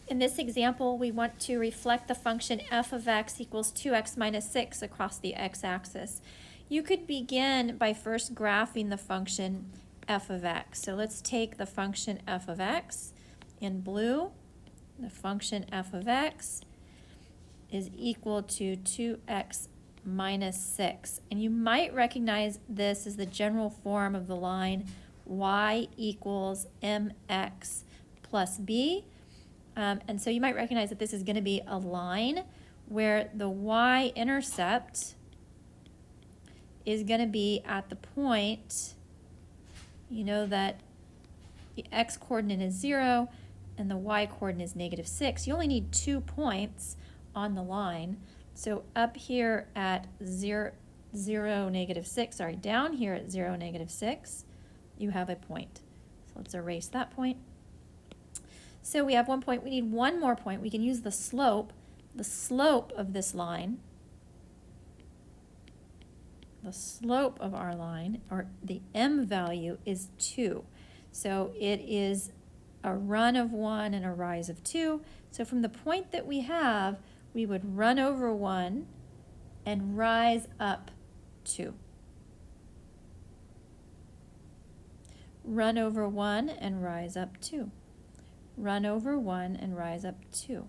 In this example, we want to reflect the function f of x equals 2x minus 6 across the x-axis. You could begin by first graphing the function f of x. So let's take the function f of x in blue. The function f of x is equal to 2x minus 6. And you might recognize this as the general form of the line y equals mx plus b. And so you might recognize that this is going to be a line where the y-intercept is going to be at the point, you know that the x-coordinate is 0 and the y-coordinate is negative 6. You only need 2 points on the line. So up here at 0, negative 6, sorry, down here at 0, negative 6, you have a point. So let's erase that point. So we have 1 point. We need one more point. We can use the slope. The slope of this line, the slope of our line, or the m value, is 2. So it is a run of 1 and a rise of 2. So from the point that we have, we would run over 1 and rise up 2. Run over 1 and rise up 2. Run over 1 and rise up 2.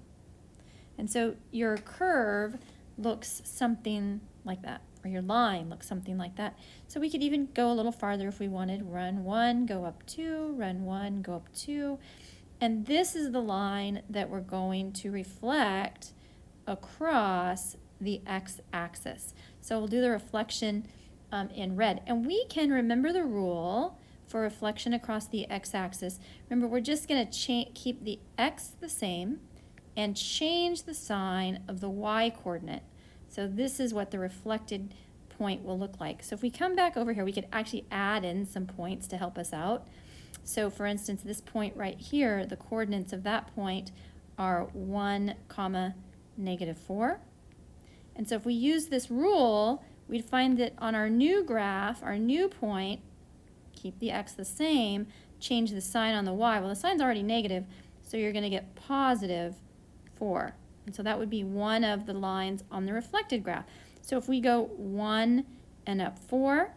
And so your curve looks something like that, or your line looks something like that. So we could even go a little farther if we wanted. Run 1, go up 2, run 1, go up 2. And this is the line that we're going to reflect across the x-axis. So we'll do the reflection in red. And we can remember the rule for reflection across the x-axis. Remember, we're just going to keep the x the same and change the sign of the y-coordinate. So this is what the reflected point will look like. So if we come back over here, we could actually add in some points to help us out. So for instance, this point right here, the coordinates of that point are 1, negative 4. And so if we use this rule, we'd find that on our new graph, our new point, keep the x the same, change the sign on the y. Well, the sign's already negative, so you're going to get positive 4. And so that would be one of the lines on the reflected graph. So if we go 1 and up 4,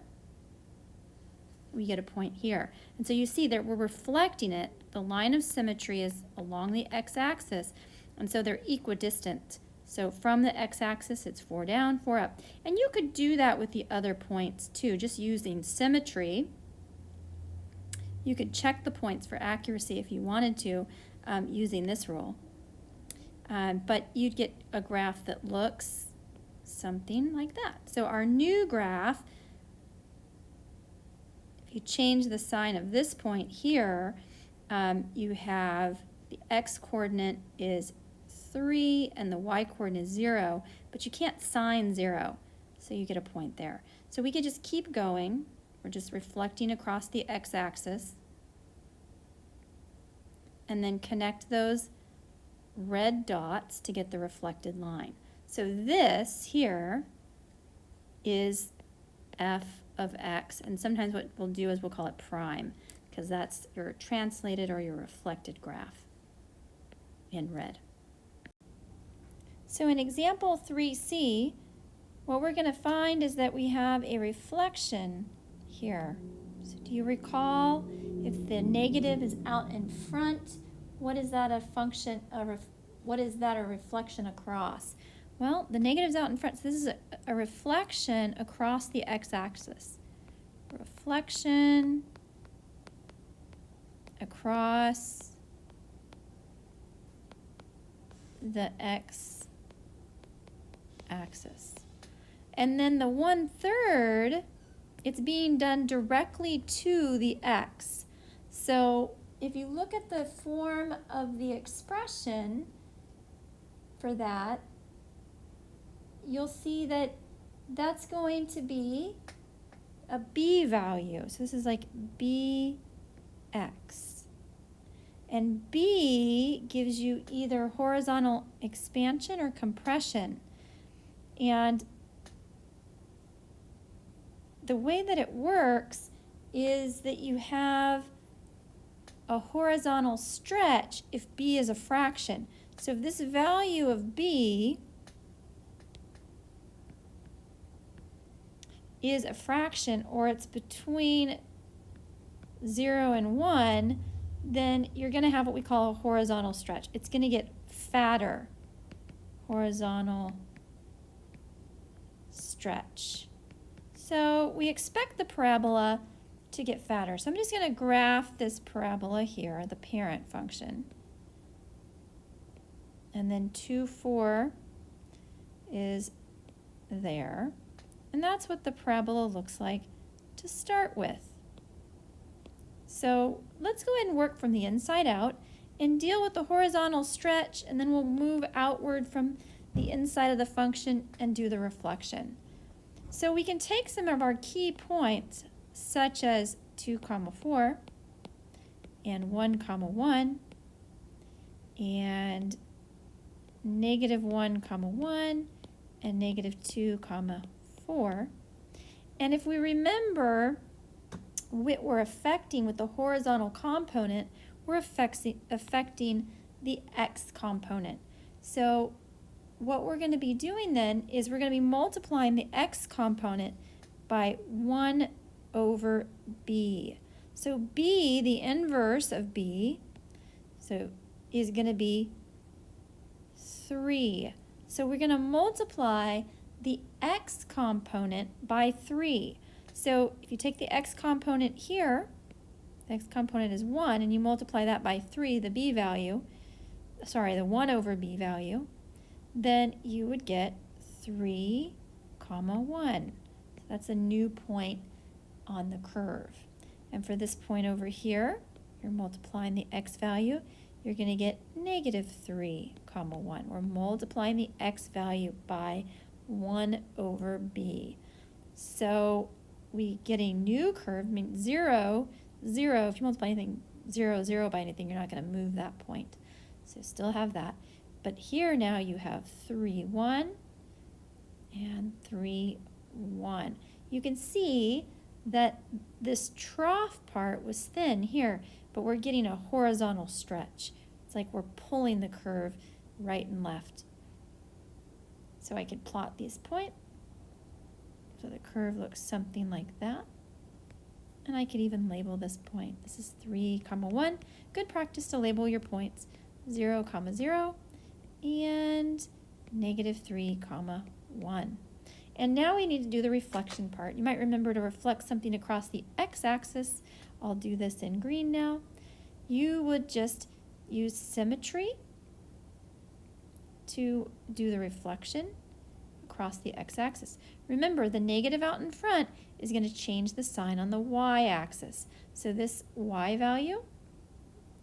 we get a point here. And so you see that we're reflecting it. The line of symmetry is along the x-axis, and so they're equidistant. So from the x-axis, it's 4 down, 4 up. And you could do that with the other points too, just using symmetry. You could check the points for accuracy if you wanted to using this rule. But you'd get a graph that looks something like that. So our new graph, if you change the sign of this point here, you have the x-coordinate is 3 and the y-coordinate is 0, but you can't sign 0, so you get a point there. So we could just keep going. We're just reflecting across the x-axis and then connect those red dots to get the reflected line. So this here is f of x, and sometimes what we'll do is we'll call it prime, because that's your translated or your reflected graph in red. So in example 3c, what we're going to find is that we have a reflection here. So do you recall if the negative is out in front, what is that a function, what is that a reflection across? Well, the negative's out in front, so this is a reflection across the x-axis. Reflection across the x-axis. And then the 1/3, it's being done directly to the x. So if you look at the form of the expression for that, you'll see that that's going to be a b value. So this is like bx. And b gives you either horizontal expansion or compression. And the way that it works is that you have a horizontal stretch if b is a fraction. So if this value of b is a fraction, or it's between 0 and 1, then you're going to have what we call a horizontal stretch. It's going to get fatter. Horizontal stretch. So we expect the parabola to get fatter. So I'm just going to graph this parabola here, the parent function. And then 2, 4 is there. And that's what the parabola looks like to start with. So let's go ahead and work from the inside out and deal with the horizontal stretch, and then we'll move outward from the inside of the function and do the reflection. So we can take some of our key points, such as 2, 4, and 1, 1, and -1, 1, and -2, 4. And if we remember what we're affecting with the horizontal component, we're affecting the x component. So what we're going to be doing then is we're going to be multiplying the x component by 1 over b. So b, the inverse of b, so is going to be 3. So we're going to multiply the x component by 3. So if you take the x component here, the x component is 1, and you multiply that by 3, the b value, sorry, the 1 over b value, then you would get 3, 1. So that's a new point on the curve. And for this point over here, you're multiplying the x value, you're going to get -3, 1. We're multiplying the x value by 1 over b. So we get a new curve. I mean, 0, 0, if you multiply anything 0, 0 by anything, you're not going to move that point. So still have that. But here now you have 3, 1 and 3, 1. You can see that this trough part was thin here, but we're getting a horizontal stretch. It's like we're pulling the curve right and left. So I could plot these points. So the curve looks something like that. And I could even label this point. This is 3, 1. Good practice to label your points. 0, 0, and -3, 1. And now we need to do the reflection part. You might remember to reflect something across the x-axis. I'll do this in green now. You would just use symmetry to do the reflection across the x-axis. Remember, the negative out in front is going to change the sign on the y-axis. So this y value,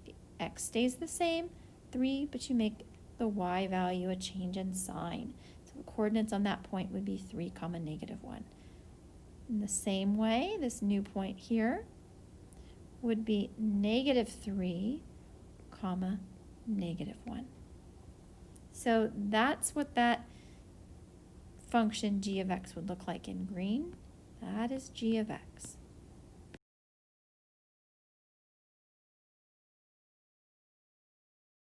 the x stays the same, 3, but you make the y value a change in sign. So the coordinates on that point would be 3, -1. In the same way, this new point here would be -3, -1. So that's what that function g of x would look like in green. That is g of x.